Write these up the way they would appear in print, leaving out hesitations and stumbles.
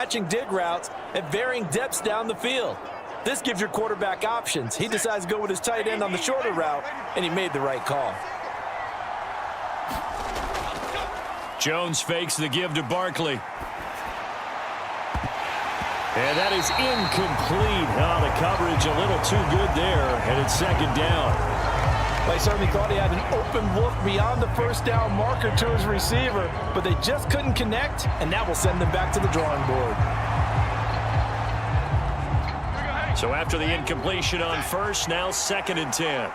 matching dig routes at varying depths down the field. This gives your quarterback options. He decides to go with his tight end on the shorter route, and he made the right call. Jones fakes the give to Barkley. And that is incomplete. Oh, the coverage a little too good there, and it's second down. They certainly thought he had an open look beyond the first down marker to his receiver, but they just couldn't connect, and that will send them back to the drawing board. So after the incompletion on first, now 2nd and 10.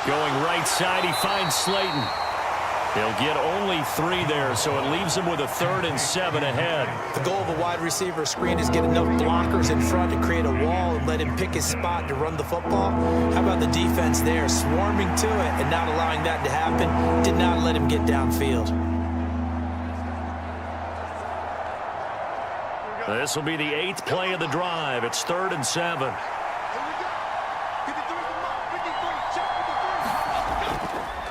Going right side, he finds Slayton. He'll get only 3 there, so it leaves him with a 3rd and 7 ahead. The goal of a wide receiver screen is get enough blockers in front to create a wall and let him pick his spot to run the football. How about the defense there, swarming to it and not allowing that to happen? Did not let him get downfield. This will be the 8th play of the drive. It's 3rd and 7.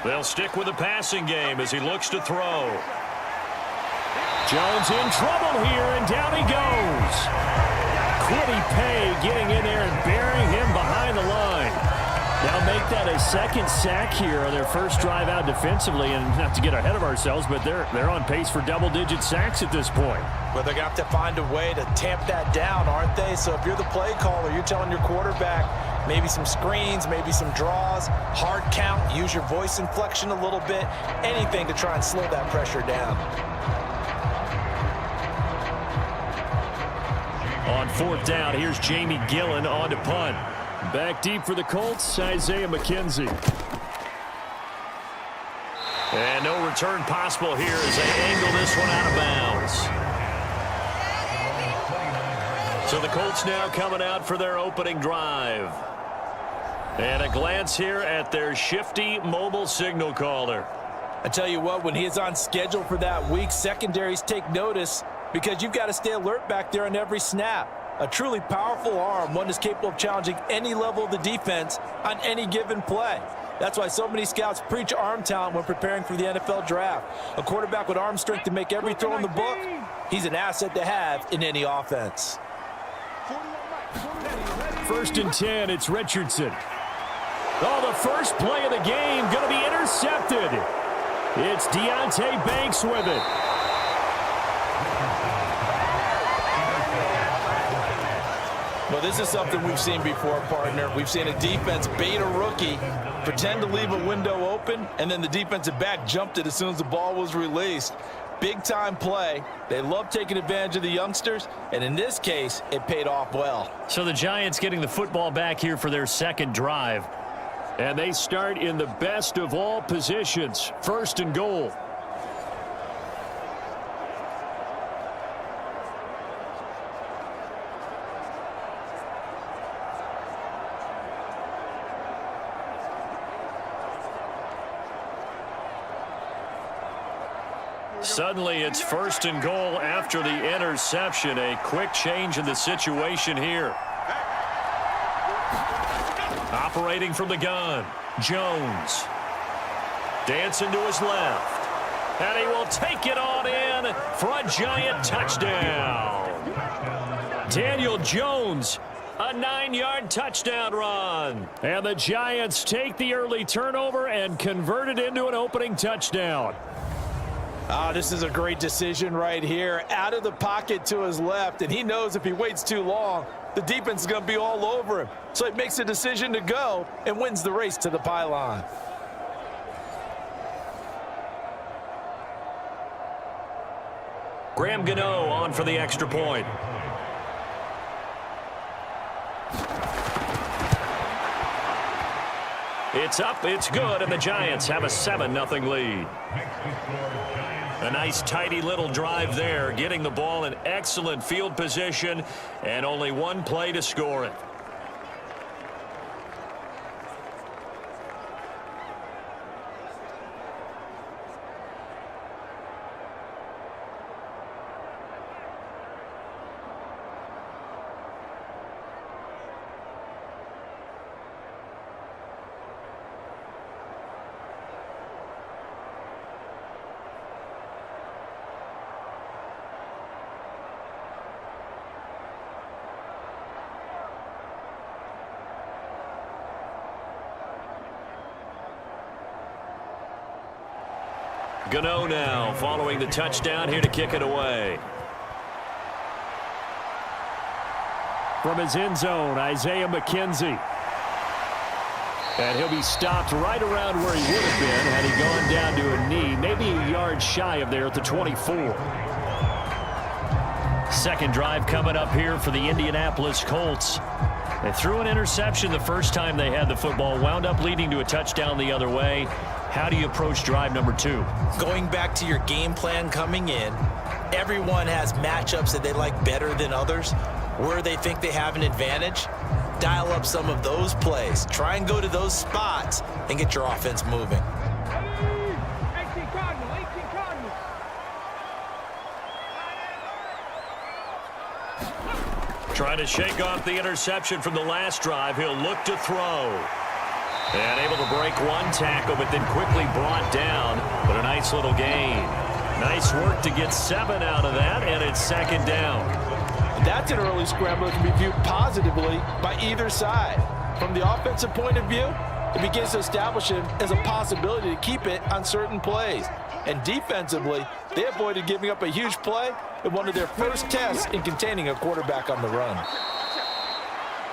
They'll stick with the passing game as he looks to throw. Jones in trouble here, and down he goes. Quiddy Pay getting in there and burying him behind the line. Now make that a 2nd sack here on their first drive out defensively, and not to get ahead of ourselves, but they're on pace for double-digit sacks at this point. But they're going to have to find a way to tamp that down, aren't they? So if you're the play caller, you're telling your quarterback maybe some screens, maybe some draws, hard count, use your voice inflection a little bit, anything to try and slow that pressure down. On 4th down, here's Jamie Gillen on to punt. Back deep for the Colts, Isaiah McKenzie. And no return possible here as they angle this one out of bounds. So the Colts now coming out for their opening drive. And a glance here at their shifty mobile signal caller. I tell you what, when he is on schedule for that week, secondaries take notice because you've got to stay alert back there on every snap. A truly powerful arm, one that's capable of challenging any level of the defense on any given play. That's why so many scouts preach arm talent when preparing for the NFL draft. A quarterback with arm strength to make every throw in the book, he's an asset to have in any offense. 1st and 10, it's Richardson. Oh, the first play of the game going to be intercepted. It's Deonte Banks with it. Well, this is something we've seen before, partner. We've seen a defense bait a rookie, pretend to leave a window open, and then the defensive back jumped it as soon as the ball was released. Big-time play. They love taking advantage of the youngsters, and in this case, it paid off well. So the Giants getting the football back here for their 2nd drive. And they start in the best of all positions, 1st and goal. Suddenly it's 1st and goal after the interception. A quick change in the situation here. Operating from the gun, Jones. Dancing to his left. And he will take it on in for a Giant touchdown. Daniel Jones, a 9-yard touchdown run. And the Giants take the early turnover and convert it into an opening touchdown. This is a great decision right here. Out of the pocket to his left, and he knows if he waits too long, the defense is going to be all over him. So he makes a decision to go and wins the race to the pylon. Graham Gano on for the extra point. It's up, it's good, and the Giants have a 7-0 lead. A nice, tidy little drive there, getting the ball in excellent field position, and only one play to score it. Gano now following the touchdown here to kick it away. From his end zone, Isaiah McKenzie. And he'll be stopped right around where he would have been had he gone down to a knee, maybe a yard shy of there at the 24. Second drive coming up here for the Indianapolis Colts. They threw an interception the first time they had the football, wound up leading to a touchdown the other way. How do you approach drive number 2? Going back to your game plan coming in, everyone has matchups that they like better than others, where they think they have an advantage. Dial up some of those plays. Try and go to those spots and get your offense moving. Trying to shake off the interception from the last drive. He'll look to throw. And able to break one tackle, but then quickly brought down. But a nice little gain. Nice work to get 7 out of that, and it's second down. That's an early scramble that can be viewed positively by either side. From the offensive point of view, it begins to establish him as a possibility to keep it on certain plays. And defensively, they avoided giving up a huge play in one of their first tests in containing a quarterback on the run.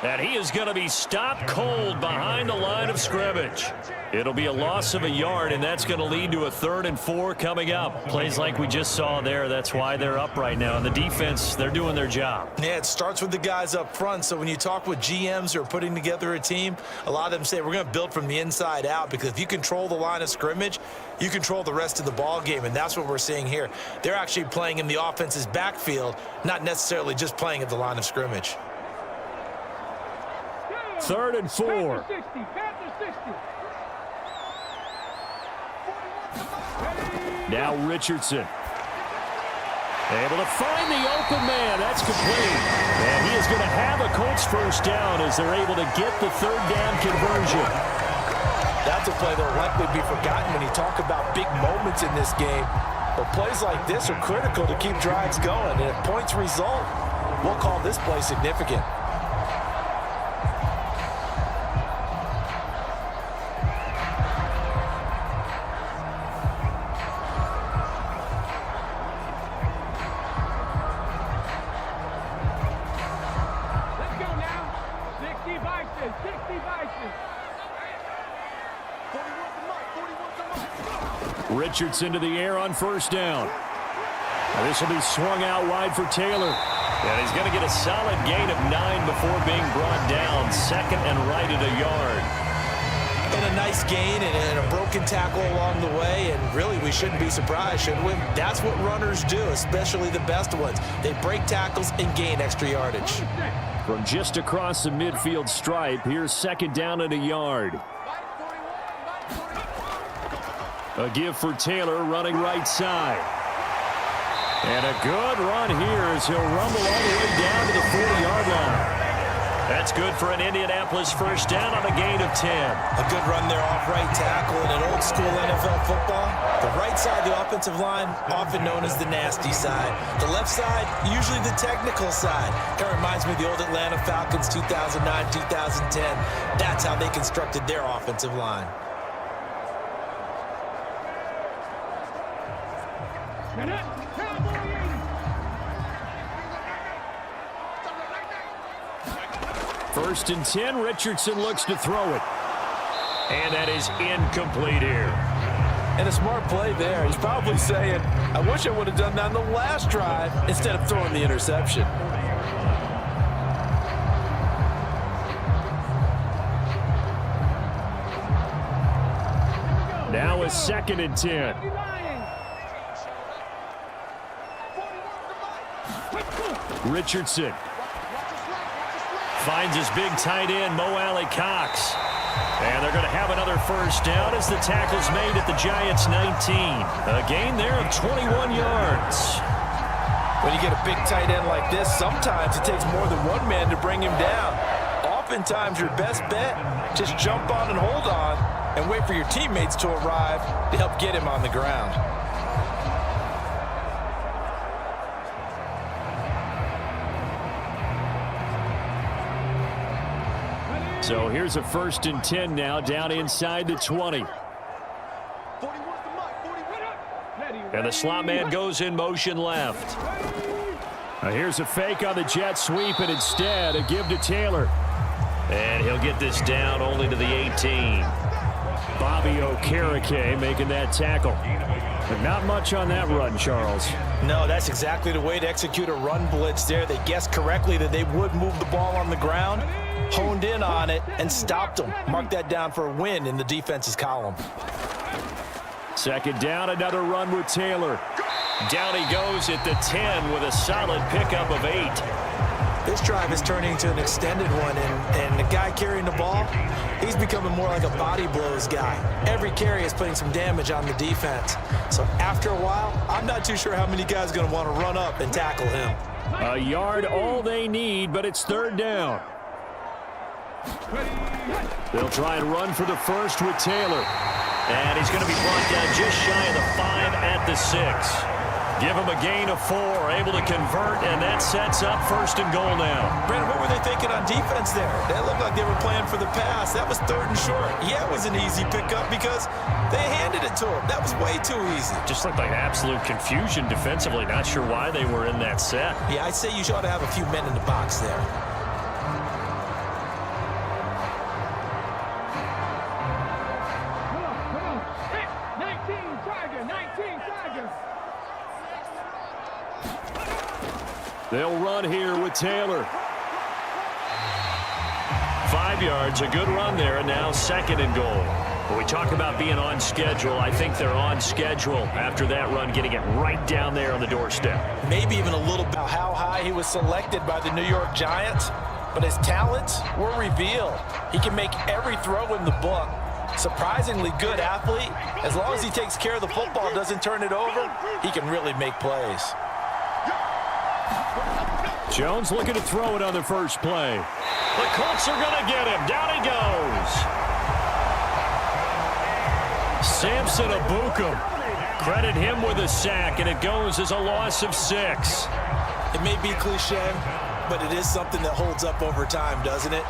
And he is going to be stopped cold behind the line of scrimmage. It'll be a loss of a yard, and that's going to lead to a 3rd and 4 coming up. Plays like we just saw there, that's why they're up right now. And the defense, they're doing their job. Yeah, it starts with the guys up front. So when you talk with GMs who are putting together a team, a lot of them say we're going to build from the inside out, because if you control the line of scrimmage, you control the rest of the ball game, and that's what we're seeing here. They're actually playing in the offense's backfield, not necessarily just playing at the line of scrimmage. 3rd and 4. Now Richardson. Able to find the open man. That's complete. And he is going to have a Colts first down as they're able to get the 3rd down conversion. That's a play that will likely be forgotten when you talk about big moments in this game. But plays like this are critical to keep drives going. And if points result, we'll call this play significant. Richardson to the air on first down. This will be swung out wide for Taylor. And he's going to get a solid gain of 9 before being brought down. 2nd and right at a yard. And a nice gain and a broken tackle along the way. And really, we shouldn't be surprised, should we? That's what runners do, especially the best ones. They break tackles and gain extra yardage. From just across the midfield stripe, here's 2nd down at a yard. A give for Taylor running right side. And a good run here as he'll rumble all the way down to the 40-yard line. That's good for an Indianapolis first down on a gain of 10. A good run there off right tackle in an old-school NFL football. The right side, the offensive line, often known as the nasty side. The left side, usually the technical side. Kind of reminds me of the old Atlanta Falcons 2009, 2010. That's how they constructed their offensive line. First and 10, Richardson looks to throw it. And that is incomplete here. And a smart play there. He's probably saying, I wish I would have done that in the last drive instead of throwing the interception. Now a 2nd and 10. Richardson finds his big tight end, Mo Alley-Cox. And they're going to have another first down as the tackle's made at the Giants' 19. A gain there of 21 yards. When you get a big tight end like this, sometimes it takes more than one man to bring him down. Oftentimes, your best bet, just jump on and hold on and wait for your teammates to arrive to help get him on the ground. So here's a 1st and 10 now down inside the 20. And the slot man goes in motion left. Now here's a fake on the jet sweep, and instead a give to Taylor. And he'll get this down only to the 18. Bobby Okereke making that tackle. But not much on that run, Charles. No, that's exactly the way to execute a run blitz there. They guessed correctly that they would move the ball on the ground, honed in on it, and stopped them. Mark that down for a win in the defense's column. Second down, another run with Taylor. Down he goes at the 10 with a solid pickup of 8. This drive is turning into an extended one, and the guy carrying the ball, he's becoming more like a body blows guy. Every carry is putting some damage on the defense. So after a while, I'm not too sure how many guys are going to want to run up and tackle him. A yard all they need, but it's third down. They'll try and run for the first with Taylor. And he's going to be brought down just shy of the 5 at the 6. Give him a gain of 4, able to convert, and that sets up first and goal now. Brandon, what were they thinking on defense there? That looked like they were playing for the pass. That was third and short. Yeah, it was an easy pickup because they handed it to him. That was way too easy. Just looked like absolute confusion defensively. Not sure why they were in that set. Yeah, I'd say you ought to have a few men in the box there. They'll run here with Taylor. 5 yards, a good run there, and now second and goal. When we talk about being on schedule, I think they're on schedule after that run, getting it right down there on the doorstep. Maybe even a little bit how high he was selected by the New York Giants, but his talents were revealed. He can make every throw in the book. Surprisingly good athlete. As long as he takes care of the football, doesn't turn it over, he can really make plays. Jones looking to throw it on the first play. The Colts are going to get him. Down he goes. Samson Abukum. Credit him with a sack, and it goes as a loss of 6. It may be cliche, but it is something that holds up over time, doesn't it?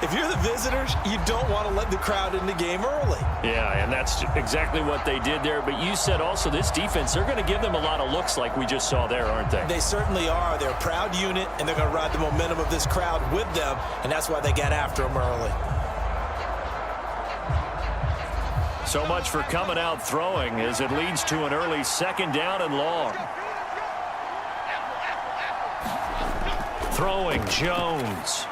If you're the visitors, you don't want to let the crowd in the game early. Yeah, and that's exactly what they did there. But you said also this defense, they're going to give them a lot of looks like we just saw there, aren't they? They certainly are. They're a proud unit, and they're going to ride the momentum of this crowd with them, and that's why they got after them early. So much for coming out throwing as it leads to an early second down and long. Throwing, Jones.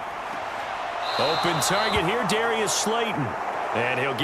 Open target here, Darius Slayton. And he'll get